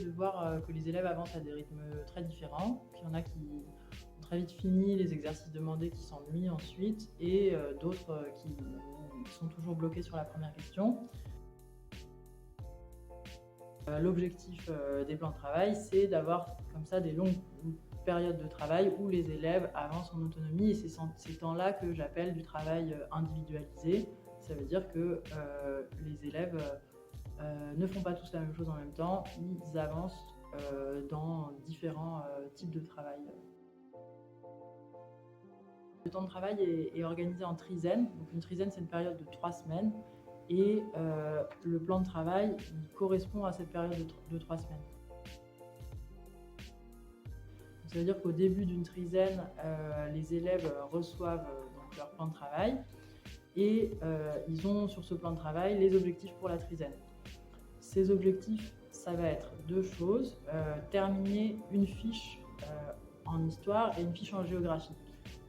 de voir que les élèves avancent à des rythmes très différents. Puis il y en a qui ont très vite fini les exercices demandés, qui s'ennuient ensuite, et d'autres qui sont toujours bloqués sur la première question. L'objectif des plans de travail, c'est d'avoir comme ça des longues périodes de travail où les élèves avancent en autonomie, et c'est ces temps-là que j'appelle du travail individualisé. Ça veut dire que les élèves ne font pas tous la même chose en même temps, ils avancent dans différents types de travail. Le temps de travail est organisé en trizaines. Donc une trizaine, c'est une période de 3 semaines. Et le plan de travail il correspond à cette période de 3 semaines. Ça veut dire qu'au début d'une trizaine, les élèves reçoivent donc leur plan de travail et ils ont sur ce plan de travail les objectifs pour la trizaine. Ces objectifs, ça va être 2 choses, terminer une fiche en histoire et une fiche en géographie.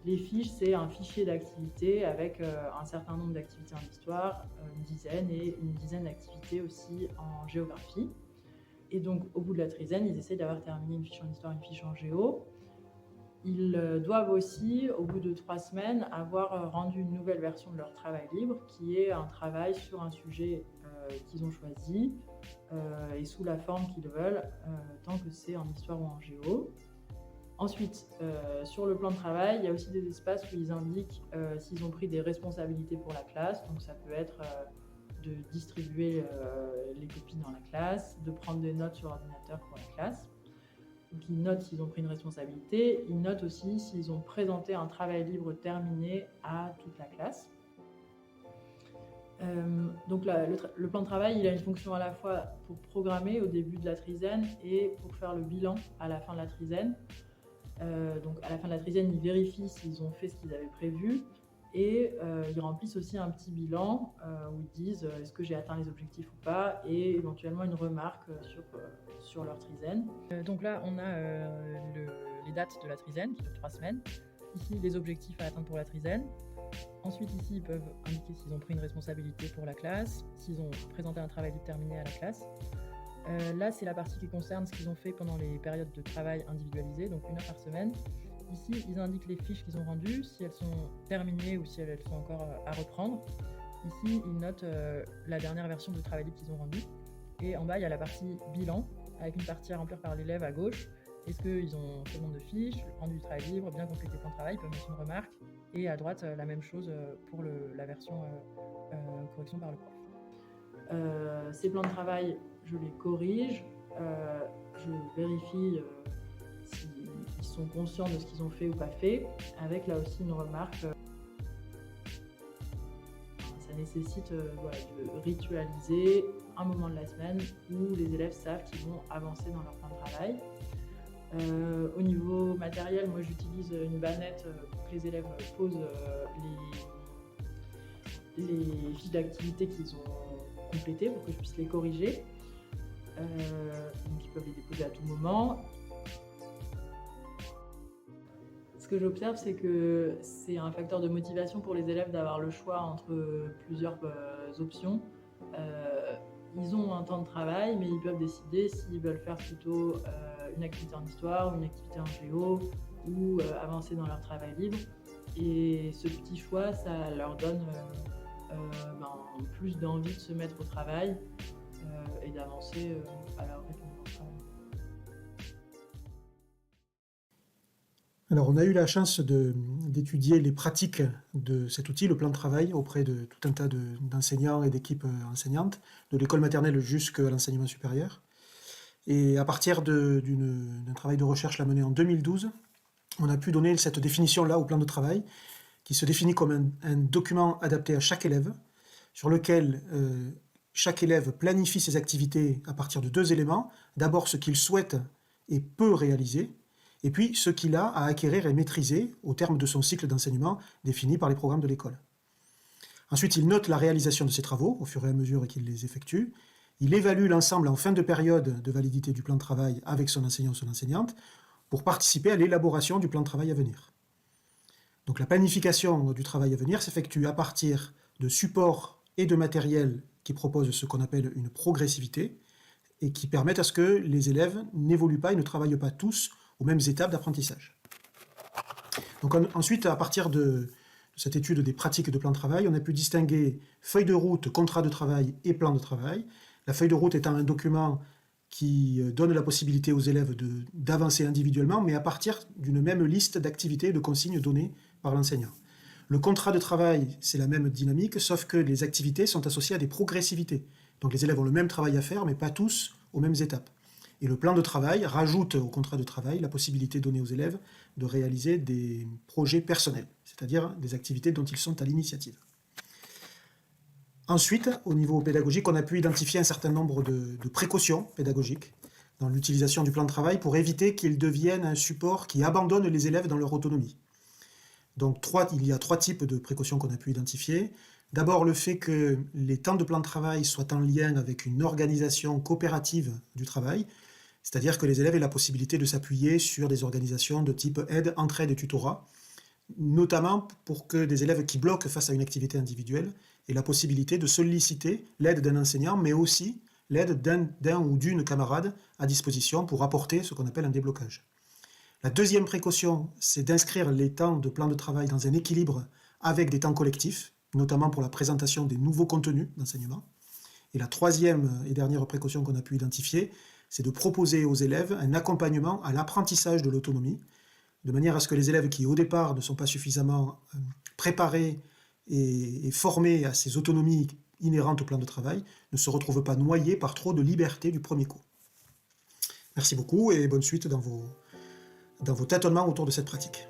Les fiches, c'est un fichier d'activités avec un certain nombre d'activités en histoire, une dizaine, et une dizaine d'activités aussi en géographie. Et donc, au bout de la trizaine, ils essayent d'avoir terminé une fiche en histoire, une fiche en géo. Ils doivent aussi, au bout de 3 semaines, avoir rendu une nouvelle version de leur travail libre, qui est un travail sur un sujet qu'ils ont choisi et sous la forme qu'ils veulent, tant que c'est en histoire ou en géo. Ensuite, sur le plan de travail, il y a aussi des espaces où ils indiquent s'ils ont pris des responsabilités pour la classe. Donc ça peut être de distribuer les copies dans la classe, de prendre des notes sur l'ordinateur pour la classe. Donc ils notent s'ils ont pris une responsabilité, ils notent aussi s'ils ont présenté un travail libre terminé à toute la classe. Donc le plan de travail, il a une fonction à la fois pour programmer au début de la trizaine et pour faire le bilan à la fin de la trizaine. Donc à la fin de la trizaine, ils vérifient s'ils ont fait ce qu'ils avaient prévu et ils remplissent aussi un petit bilan où ils disent est-ce que j'ai atteint les objectifs ou pas, et éventuellement une remarque sur leur trizaine. Donc là, on a les dates de la trizaine qui durent 3 semaines. Ici, les objectifs à atteindre pour la trizaine. Ensuite, ici, ils peuvent indiquer s'ils ont pris une responsabilité pour la classe, s'ils ont présenté un travail déterminé à la classe. Là, c'est la partie qui concerne ce qu'ils ont fait pendant les périodes de travail individualisées, donc 1 heure par semaine. Ici, ils indiquent les fiches qu'ils ont rendues, si elles sont terminées ou si elles sont encore à reprendre. Ici, ils notent la dernière version du travail libre qu'ils ont rendu. Et en bas, il y a la partie bilan, avec une partie à remplir par l'élève à gauche. Est-ce qu'ils ont fait le nombre de fiches, rendu du travail libre, bien complété le plan de travail, ils peuvent mettre une remarque. Et à droite, la même chose pour la version correction par le prof. Ces plans de travail, je les corrige, je vérifie s'ils sont conscients de ce qu'ils ont fait ou pas fait, avec là aussi une remarque. Ça nécessite de ritualiser un moment de la semaine où les élèves savent qu'ils vont avancer dans leur plan de travail. Au niveau matériel, moi j'utilise une bannette pour que les élèves posent les fiches d'activité qu'ils ont complétées pour que je puisse les corriger. Donc ils peuvent les déposer à tout moment. Ce que j'observe, c'est que c'est un facteur de motivation pour les élèves d'avoir le choix entre plusieurs options. Ils ont un temps de travail, mais ils peuvent décider s'ils veulent faire plutôt une activité en histoire, une activité en géo, ou avancer dans leur travail libre. Et ce petit choix, ça leur donne plus d'envie de se mettre au travail et d'avancer à leur rythme de travail. Alors, on a eu la chance d'étudier les pratiques de cet outil, le plan de travail, auprès de tout un tas d'enseignants et d'équipes enseignantes, de l'école maternelle jusqu'à l'enseignement supérieur. Et à partir d'un travail de recherche mené en 2012, on a pu donner cette définition-là au plan de travail, qui se définit comme un document adapté à chaque élève, sur lequel chaque élève planifie ses activités à partir de 2 éléments. D'abord, ce qu'il souhaite et peut réaliser, et puis ce qu'il a à acquérir et maîtriser au terme de son cycle d'enseignement défini par les programmes de l'école. Ensuite, il note la réalisation de ses travaux au fur et à mesure qu'il les effectue. Il évalue l'ensemble en fin de période de validité du plan de travail avec son enseignant ou son enseignante pour participer à l'élaboration du plan de travail à venir. Donc la planification du travail à venir s'effectue à partir de supports et de matériel qui proposent ce qu'on appelle une progressivité, et qui permettent à ce que les élèves n'évoluent pas et ne travaillent pas tous aux mêmes étapes d'apprentissage. Donc ensuite, à partir de cette étude des pratiques de plan de travail, on a pu distinguer feuille de route, contrat de travail et plan de travail. La feuille de route étant un document qui donne la possibilité aux élèves d'avancer individuellement, mais à partir d'une même liste d'activités et de consignes données par l'enseignant. Le contrat de travail, c'est la même dynamique, sauf que les activités sont associées à des progressivités. Donc les élèves ont le même travail à faire, mais pas tous aux mêmes étapes. Et le plan de travail rajoute au contrat de travail la possibilité donnée aux élèves de réaliser des projets personnels, c'est-à-dire des activités dont ils sont à l'initiative. Ensuite, au niveau pédagogique, on a pu identifier un certain nombre de précautions pédagogiques dans l'utilisation du plan de travail pour éviter qu'il devienne un support qui abandonne les élèves dans leur autonomie. Donc il y a 3 types de précautions qu'on a pu identifier. D'abord, le fait que les temps de plan de travail soient en lien avec une organisation coopérative du travail, c'est-à-dire que les élèves aient la possibilité de s'appuyer sur des organisations de type aide, entraide et tutorat, notamment pour que des élèves qui bloquent face à une activité individuelle aient la possibilité de solliciter l'aide d'un enseignant, mais aussi l'aide d'un ou d'une camarade à disposition pour apporter ce qu'on appelle un déblocage. La deuxième précaution, c'est d'inscrire les temps de plan de travail dans un équilibre avec des temps collectifs, notamment pour la présentation des nouveaux contenus d'enseignement. Et la troisième et dernière précaution qu'on a pu identifier, c'est de proposer aux élèves un accompagnement à l'apprentissage de l'autonomie, de manière à ce que les élèves qui, au départ, ne sont pas suffisamment préparés et formés à ces autonomies inhérentes au plan de travail, ne se retrouvent pas noyés par trop de liberté du premier coup. Merci beaucoup et bonne suite dans vos tâtonnements autour de cette pratique.